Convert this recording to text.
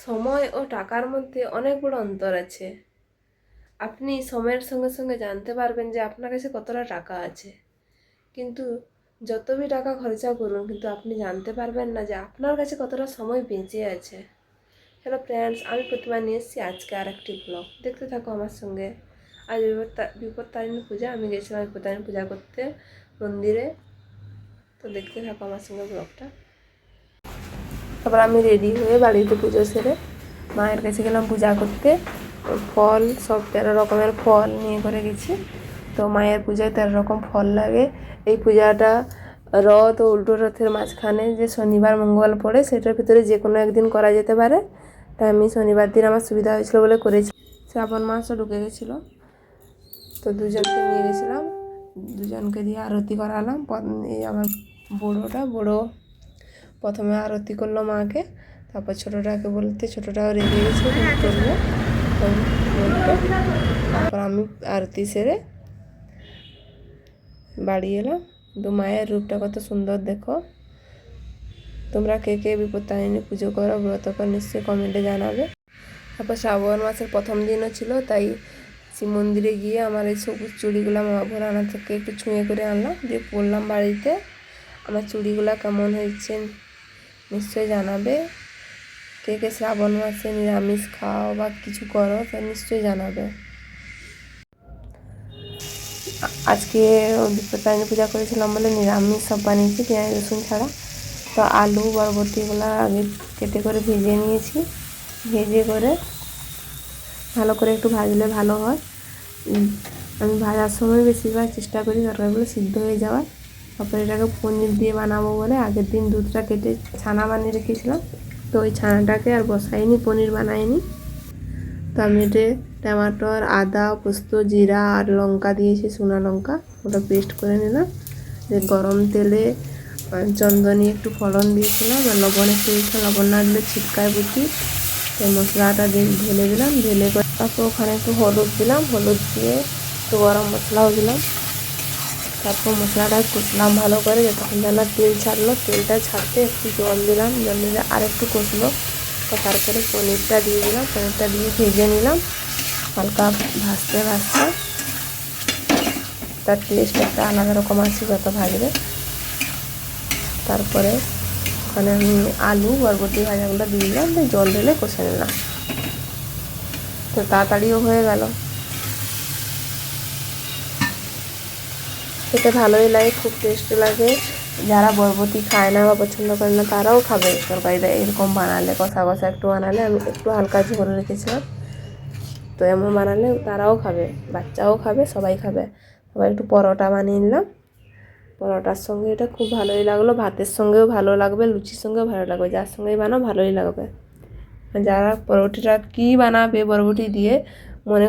সময় ও টাকার মধ্যে অনেক বড় অন্তর আছে। আপনি সময়ের সঙ্গে সঙ্গে জানতে পারবেন যে আপনার কাছে কতটা টাকা আছে, কিন্তু যতই টাকা খরচা করুন কিন্তু আপনি জানতে পারবেন না যে আপনার কাছে কতটা সময় বেঁচে আছে। হ্যালো ফ্রেন্ডস, আমি প্রতিমা নিয়ে এসেছি আজকে আর একটি ব্লগ। দেখতে থাকো আমার সঙ্গে। আজ বিপত্তারিণী পূজা, আমি গেছিলাম বিপত্তারিণী পূজা করতে মন্দিরে। তো দেখতে থাকো আমার সঙ্গে ব্লগটা। তারপর আমি রেডি হয়ে বাড়িতে পুজো সেরে মায়ের কাছে গেলাম পূজা করতে। ফল সব 13 রকমের ফল নিয়ে করে গেছি। তো মায়ের পূজায় 13 রকম ফল লাগে। এই পূজাটা রথ ও উল্টো রথের মাঝখানে যে শনিবার মঙ্গল পড়ে সেটার ভিতরে যে কোনো একদিন করা যেতে পারে। তাই আমি শনিবার দিন আমার সুবিধা হয়েছিল বলে করেছি। শ্রাবণ মাসও ঢুকে গেছিলো, তো দুজনকে নিয়ে গেছিলাম, দুজনকে দিয়ে আরতি করালাম। এই আমার বড়ো প্রথমে আরতি করলো মাকে, তারপর ছোটোটাকে বলতে ছোটোটাও রেগে গেছে করবো বলতে। তারপর আমি আরতি সেরে বাড়ি এলাম। কিন্তু মায়ের রূপটা কত সুন্দর দেখো। তোমরা কে কে বিপত্তারিণী পুজো করো, ব্রত করো, নিশ্চয়ই কমেন্টে জানাবে। তারপর শ্রাবণ মাসের প্রথম দিনও ছিল, তাই শিব মন্দিরে গিয়ে আমার এই সবুজ চুড়িগুলো মা ভোলানা থেকে একটু ছুঁয়ে করে আনলাম, দিয়ে পরলাম বাড়িতে। আমার চুড়িগুলো কেমন হয়েছে নিশ্চয়ই জানাবে। কে কে শ্রাবণ মাসে নিরামিষ খাও বা কিছু করো তা নিশ্চয়ই জানাবে। আজকে বিপত্তারিণী পূজা করেছিলাম বলে নিরামিষ সব বানিয়েছি, পেঁয়াজ রসুন ছাড়া। তো আলু বরবটিগুলো আগে কেটে করে ভেজে নিয়েছি। ভেজে করে ভালো করে একটু ভাজলে ভালো হয়। আমি ভাজার সময় বেশিরভাগ চেষ্টা করি তরকারিগুলো সিদ্ধ হয়ে যাওয়ার। তারপরে এটাকে পনির দিয়ে বানাবো বলে আগের দিন দুধটা কেটে ছানা বানিয়ে রেখেছিলাম। তো ওই ছানাটাকে আর বসাইনি, পনির বানাইনি। তো আমি এতে টমাটোর, আদা, পোস্ত, জিরা আর লঙ্কা দিয়েছি, শুকনো লঙ্কা, ওটা পেস্ট করে নিলাম। যে গরম তেলে চন্দনী একটু ফোড়ন দিয়েছিলাম আর লবণ একটু দিয়েছিলাম, লবণ না দিলে ছিটকায় বুঝি। তো মশলাটা ঢেলে দিলাম, ঢেলে করে তারপর ওখানে একটু হলুদ দিলাম, হলুদ দিয়ে একটু গরম মশলাও দিলাম। তারপর মশলাটা কষলাম ভালো করে, যতক্ষণ যেন তেল ছাড়লো। তেলটা ছাড়তে একটু জল দিলাম, জল দিলে আর একটু কষলো। তো তারপরে পনিরটা দিয়ে দিলাম, পনিরটা দিয়ে ভেজে নিলাম হালকা ভাজতে ভাজতে। তার টেস্ট একটা আলাদা রকম আছে যত ভাজবে। তারপরে ওখানে আমি আলু বরবটি ভাজাগুলো দিয়ে দিলাম, দিয়ে জল ঢেলে কষে নিলাম। তো তাড়াতাড়িও হয়ে গেল। খেতে ভালোই লাগে, খুব টেস্টি লাগে। যারা বরবটি খায় না বা পছন্দ করে না তারাও খাবে তরকারিটা এরকম বানালে। কষা কষা একটু বানালে, আমি একটু হালকা ঝোল রেখেছিলাম, তো এমন বানালে তারাও খাবে, বাচ্চাও খাবে, সবাই খাবে। আবার একটু পরোটা বানিয়ে নিলাম, পরোটার সঙ্গে এটা খুব ভালোই লাগলো। ভাতের সঙ্গেও ভালো লাগবে, লুচির সঙ্গেও ভালো লাগবে, যার সঙ্গেই বানাও ভালোই লাগবে। যারা পরোটাটা কী বানাবে বরবটি দিয়ে মনে